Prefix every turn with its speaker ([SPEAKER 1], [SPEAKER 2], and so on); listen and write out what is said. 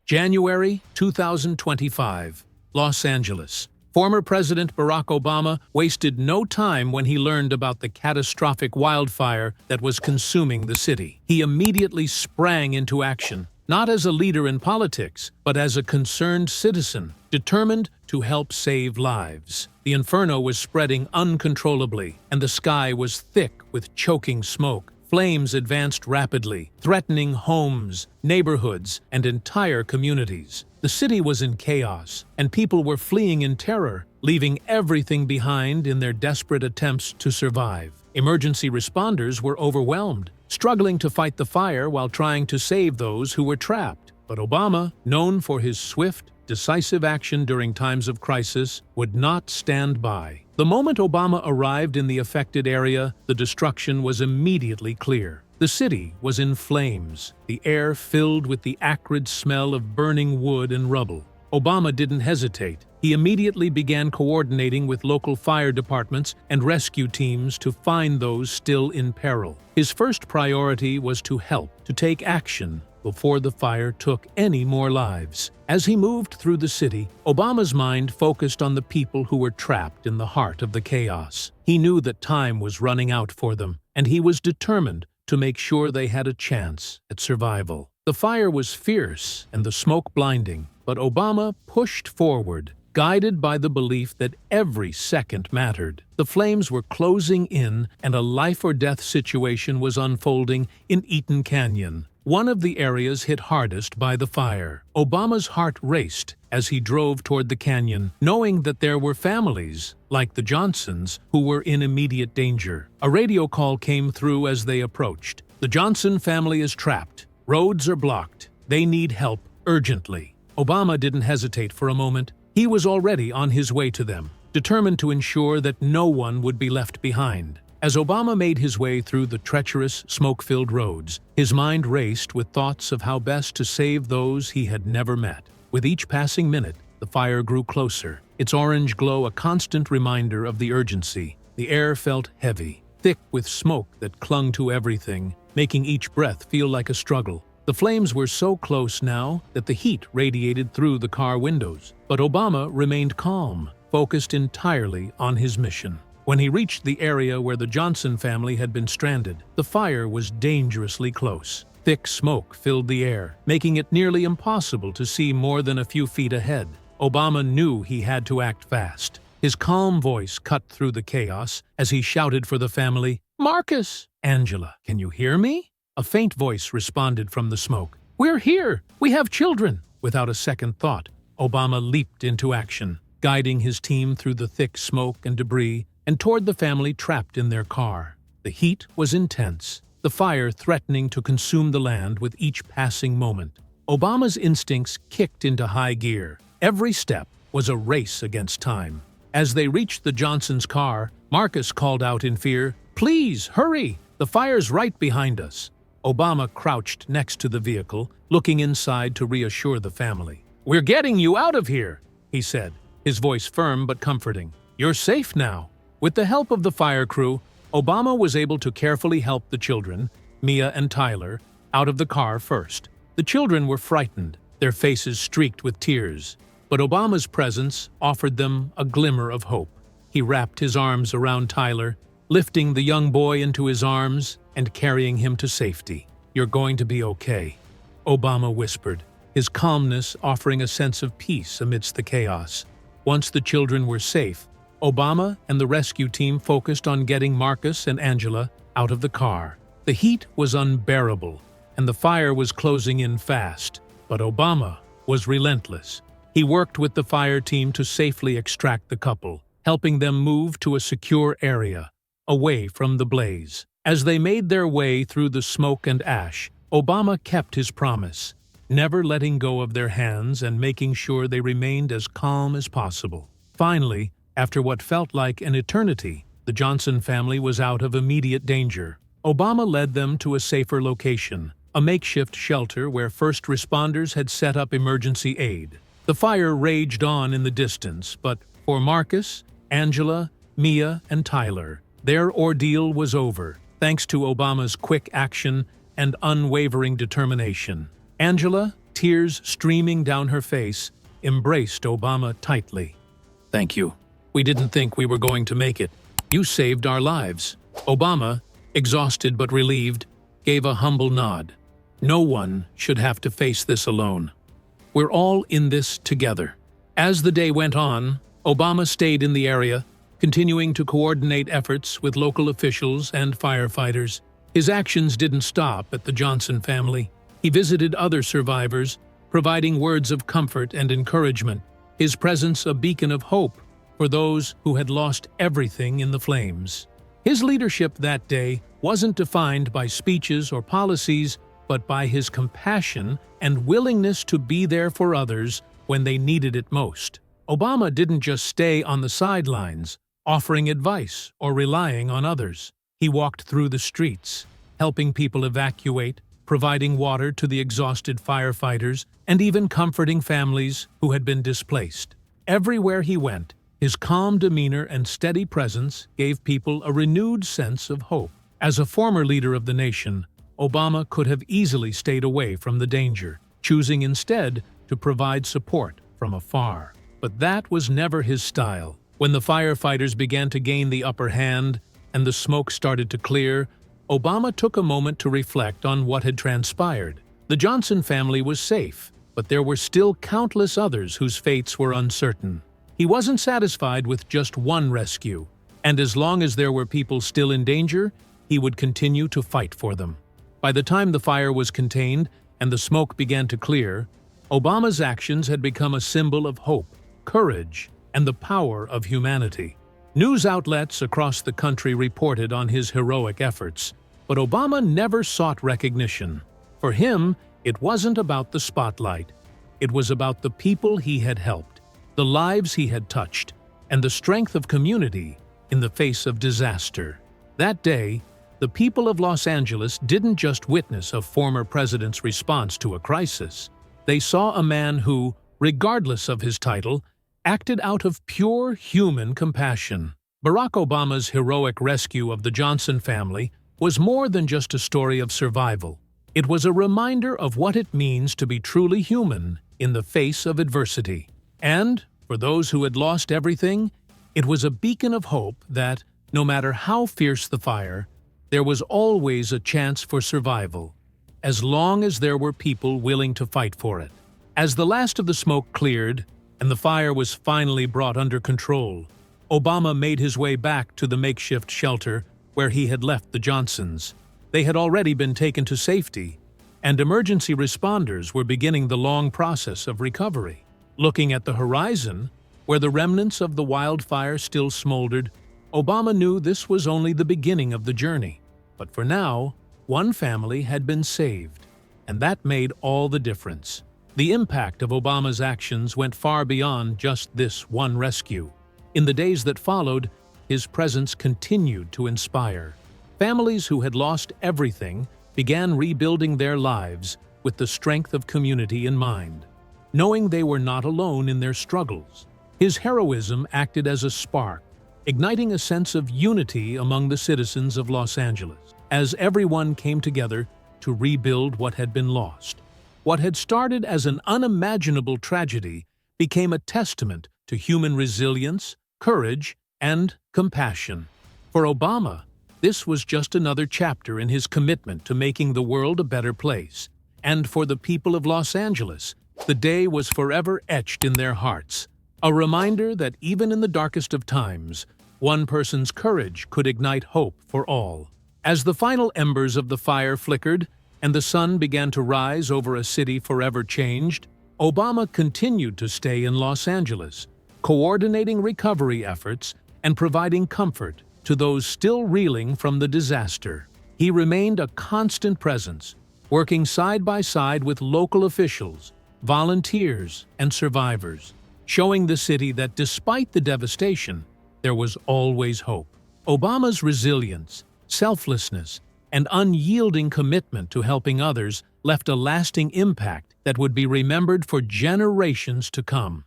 [SPEAKER 1] January 2025, Los Angeles. Former President Barack Obama wasted no time when he learned about the catastrophic wildfire that was consuming the city. He immediately sprang into action, not as a leader in politics, but as a concerned citizen, determined to help save lives. The inferno was spreading uncontrollably, and the sky was thick with choking smoke. Flames advanced rapidly, threatening homes, neighborhoods, and entire communities. The city was in chaos, and people were fleeing in terror, leaving everything behind in their desperate attempts to survive. Emergency responders were overwhelmed, struggling to fight the fire while trying to save those who were trapped. But Obama, known for his swift, decisive action during times of crisis, would not stand by. The moment Obama arrived in the affected area, the destruction was immediately clear. The city was in flames, the air filled with the acrid smell of burning wood and rubble. Obama didn't hesitate. He immediately began coordinating with local fire departments and rescue teams to find those still in peril. His first priority was to help, to take action before the fire took any more lives. As he moved through the city, Obama's mind focused on the people who were trapped in the heart of the chaos. He knew that time was running out for them, and he was determined to make sure they had a chance at survival. The fire was fierce and the smoke blinding, but Obama pushed forward, guided by the belief that every second mattered. The flames were closing in, and a life-or-death situation was unfolding in Eaton Canyon, one of the areas hit hardest by the fire. Obama's heart raced as he drove toward the canyon, knowing that there were families, like the Johnsons, who were in immediate danger. A radio call came through as they approached. "The Johnson family is trapped. Roads are blocked. They need help urgently." Obama didn't hesitate for a moment. He was already on his way to them, determined to ensure that no one would be left behind. As Obama made his way through the treacherous, smoke-filled roads, his mind raced with thoughts of how best to save those he had never met. With each passing minute, the fire grew closer, its orange glow a constant reminder of the urgency. The air felt heavy, thick with smoke that clung to everything, making each breath feel like a struggle. The flames were so close now that the heat radiated through the car windows. But Obama remained calm, focused entirely on his mission. When he reached the area where the Johnson family had been stranded, the fire was dangerously close. Thick smoke filled the air, making it nearly impossible to see more than a few feet ahead. Obama knew he had to act fast. His calm voice cut through the chaos as he shouted for the family, "Marcus! Angela, can you hear me?" A faint voice responded from the smoke. "We're here! We have children!" Without a second thought, Obama leaped into action, guiding his team through the thick smoke and debris and toward the family trapped in their car. The heat was intense, the fire threatening to consume the land with each passing moment. Obama's instincts kicked into high gear. Every step was a race against time. As they reached the Johnsons' car, Marcus called out in fear, "Please, hurry! The fire's right behind us." Obama crouched next to the vehicle, looking inside to reassure the family. "We're getting you out of here," he said, his voice firm but comforting. "You're safe now." With the help of the fire crew, Obama was able to carefully help the children, Mia and Tyler, out of the car first. The children were frightened, their faces streaked with tears, but Obama's presence offered them a glimmer of hope. He wrapped his arms around Tyler, lifting the young boy into his arms and carrying him to safety. "You're going to be okay," Obama whispered, his calmness offering a sense of peace amidst the chaos. Once the children were safe, Obama and the rescue team focused on getting Marcus and Angela out of the car. The heat was unbearable, and the fire was closing in fast, but Obama was relentless. He worked with the fire team to safely extract the couple, helping them move to a secure area, away from the blaze. As they made their way through the smoke and ash, Obama kept his promise, never letting go of their hands and making sure they remained as calm as possible. Finally, after what felt like an eternity, the Johnson family was out of immediate danger. Obama led them to a safer location, a makeshift shelter where first responders had set up emergency aid. The fire raged on in the distance, but for Marcus, Angela, Mia, and Tyler, their ordeal was over, thanks to Obama's quick action and unwavering determination. Angela, tears streaming down her face, embraced Obama tightly. "Thank you. We didn't think we were going to make it. You saved our lives." Obama, exhausted but relieved, gave a humble nod. "No one should have to face this alone. We're all in this together." As the day went on, Obama stayed in the area, continuing to coordinate efforts with local officials and firefighters. His actions didn't stop at the Johnson family. He visited other survivors, providing words of comfort and encouragement, his presence a beacon of hope for those who had lost everything in the flames. His leadership that day wasn't defined by speeches or policies, but by his compassion and willingness to be there for others when they needed it most. Obama didn't just stay on the sidelines, offering advice or relying on others. He walked through the streets, helping people evacuate, providing water to the exhausted firefighters, and even comforting families who had been displaced. Everywhere he went, his calm demeanor and steady presence gave people a renewed sense of hope. As a former leader of the nation, Obama could have easily stayed away from the danger, choosing instead to provide support from afar. But that was never his style. When the firefighters began to gain the upper hand and the smoke started to clear, Obama took a moment to reflect on what had transpired. The Johnson family was safe, but there were still countless others whose fates were uncertain. He wasn't satisfied with just one rescue, and as long as there were people still in danger, he would continue to fight for them. By the time the fire was contained and the smoke began to clear, Obama's actions had become a symbol of hope, courage, and the power of humanity. News outlets across the country reported on his heroic efforts, but Obama never sought recognition. For him, it wasn't about the spotlight. It was about the people he had helped, the lives he had touched, and the strength of community in the face of disaster. That day, the people of Los Angeles didn't just witness a former president's response to a crisis. They saw a man who, regardless of his title, acted out of pure human compassion. Barack Obama's heroic rescue of the Johnson family was more than just a story of survival. It was a reminder of what it means to be truly human in the face of adversity. And, for those who had lost everything, it was a beacon of hope that, no matter how fierce the fire, there was always a chance for survival, as long as there were people willing to fight for it. As the last of the smoke cleared and the fire was finally brought under control, Obama made his way back to the makeshift shelter where he had left the Johnsons. They had already been taken to safety, and emergency responders were beginning the long process of recovery. Looking at the horizon, where the remnants of the wildfire still smoldered, Obama knew this was only the beginning of the journey. But for now, one family had been saved, and that made all the difference. The impact of Obama's actions went far beyond just this one rescue. In the days that followed, his presence continued to inspire. Families who had lost everything began rebuilding their lives with the strength of community in mind, knowing they were not alone in their struggles. His heroism acted as a spark, igniting a sense of unity among the citizens of Los Angeles, as everyone came together to rebuild what had been lost. What had started as an unimaginable tragedy became a testament to human resilience, courage, and compassion. For Obama, this was just another chapter in his commitment to making the world a better place. And for the people of Los Angeles, the day was forever etched in their hearts, a reminder that even in the darkest of times, one person's courage could ignite hope for all. As the final embers of the fire flickered and the sun began to rise over a city forever changed, Obama continued to stay in Los Angeles, coordinating recovery efforts and providing comfort to those still reeling from the disaster. He remained a constant presence, working side by side with local officials, volunteers, and survivors, showing the city that despite the devastation, there was always hope. Obama's resilience, selflessness, and unyielding commitment to helping others left a lasting impact that would be remembered for generations to come.